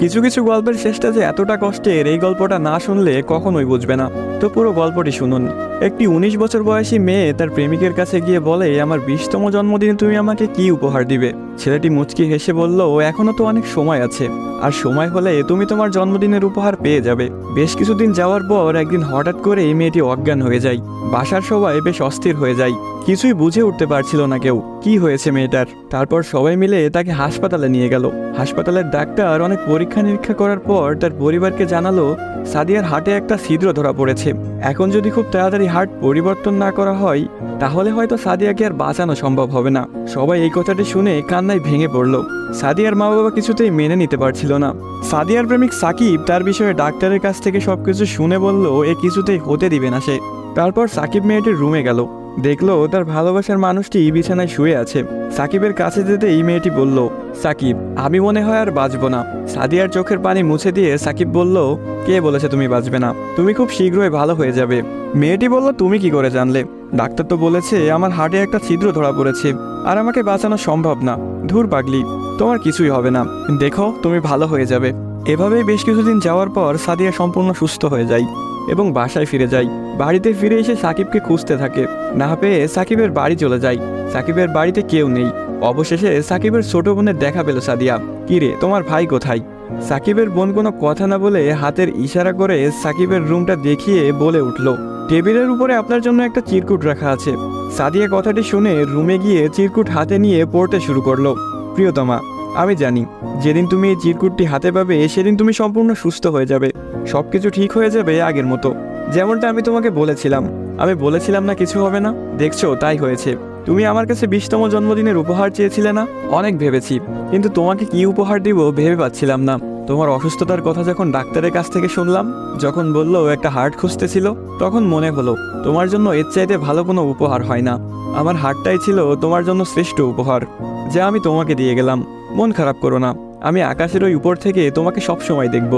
কিছু কিছু গল্পের শেষটা যে এতটা কষ্টের, এই গল্পটা না শুনলে কখনোই বুঝবে না। তো পুরো গল্পটি শুনুন। একটি 19 বছর বয়সী মেয়ে তার প্রেমিকের কাছে গিয়ে বলে, আমার 20তম জন্মদিনে তুমি আমাকে কি উপহার দিবে? ছেলেটি মুচকি হেসে বলল, এখনো তো অনেক সময় আছে, আর সময় হলে তুমি তোমার জন্মদিনের উপহার পেয়ে যাবে। বেশ কিছুদিন যাওয়ার পর একদিন হঠাৎ করে এই মেয়েটি অজ্ঞান হয়ে যায়। বাসার সবাই বেশ অস্থির হয়ে যায়, কিছুই বুঝে উঠতে পারছিল না কেউ কি হয়েছে মেয়েটার। তারপর সবাই মিলে তাকে হাসপাতালে নিয়ে গেল। হাসপাতালের ডাক্তার অনেক পরীক্ষা নিরীক্ষা করার পর তার পরিবারকে জানালো, সাদিয়ার হার্টে একটা ছিদ্র ধরা পড়েছে। এখন যদি খুব তাড়াতাড়ি হার্ট পরিবর্তন না করা হয়, তাহলে হয়তো সাদিয়াকে আর বাঁচানো সম্ভব হবে না। সবাই এই কথাটি শুনে কান্নায় ভেঙে পড়ল। সাদিয়ার মা বাবা কিছুতেই মেনে নিতে পারছিল না। সাদিয়ার প্রেমিক সাকিব তার বিষয়ে ডাক্তারের কাছ থেকে সবকিছু শুনে বলল, এ কিছুতেই হতে দিবে না সে। তারপর সাকিব মেয়েটির রুমে গেল, দেখলো তার ভালোবাসার মানুষটি বিছানায় শুয়ে আছে। সাকিবের কাছে যেতেই মেয়েটি বলল, সাকিব, আমি মনে হয় আর বাঁচবো না। সাদিয়ার চোখের পানি মুছে দিয়ে সাকিব বলল, কে বলেছে তুমি বাঁচবে না? তুমি খুব শীঘ্রই ভালো হয়ে যাবে। মেয়েটি বলল, তুমি কি করে জানলে? ডাক্তার তো বলেছে আমার হার্টে একটা ছিদ্র ধরা পড়েছে, আর আমাকে বাঁচানো সম্ভব না। ধুর পাগলি, তোমার কিছুই হবে না, দেখো তুমি ভালো হয়ে যাবে। এভাবেই বেশ কিছুদিন যাওয়ার পর সাদিয়া সম্পূর্ণ সুস্থ হয়ে যায় এবং বাসায় ফিরে যায়। বাড়িতে ফিরে এসে সাকিবকে খুঁজতে থাকে, না পেয়ে সাকিবের বাড়ি চলে যায়। সাকিবের বাড়িতে কেউ নেই। অবশেষে সাকিবের ছোট বোনের দেখা পেল সাদিয়া। কিরে, তোমার ভাই কোথায়? সাকিবের বোন কোনো কথা না বলে হাতের ইশারা করে সাকিবের রুমটা দেখিয়ে বলে উঠল, টেবিলের উপরে আপনার জন্য একটা চিরকুট রাখা আছে। সাদিয়া কথাটি শুনে রুমে গিয়ে চিরকুট হাতে নিয়ে পড়তে শুরু করলো। প্রিয়তমা, আমি জানি যেদিন তুমি এই চিরকুটটি হাতে পাবে সেদিন তুমি সম্পূর্ণ সুস্থ হয়ে যাবে, সবকিছু ঠিক হয়ে যাবে আগের মতো, যেমনটা আমি তোমাকে বলেছিলাম। আমি বলেছিলাম না কিছু হবে না, দেখছো তাই হয়েছে। তুমি আমার কাছে 20তম জন্মদিনের উপহার চেয়েছিলে না? অনেক ভেবেছি, কিন্তু তোমাকে কি উপহার দিব ভেবে পাচ্ছিলাম না। তোমার অসুস্থতার কথা যখন ডাক্তারের কাছ থেকে শুনলাম, যখন বললো একটা হার্ট খুঁজতেছিল, তখন মনে হলো তোমার জন্য এর চাইতে ভালো কোনো উপহার হয় না। আমার হার্টটাই ছিল তোমার জন্য শ্রেষ্ঠ উপহার, যা আমি তোমাকে দিয়ে গেলাম। মন খারাপ করো না, আমি আকাশের ওই উপর থেকে তোমাকে সব সময় দেখব।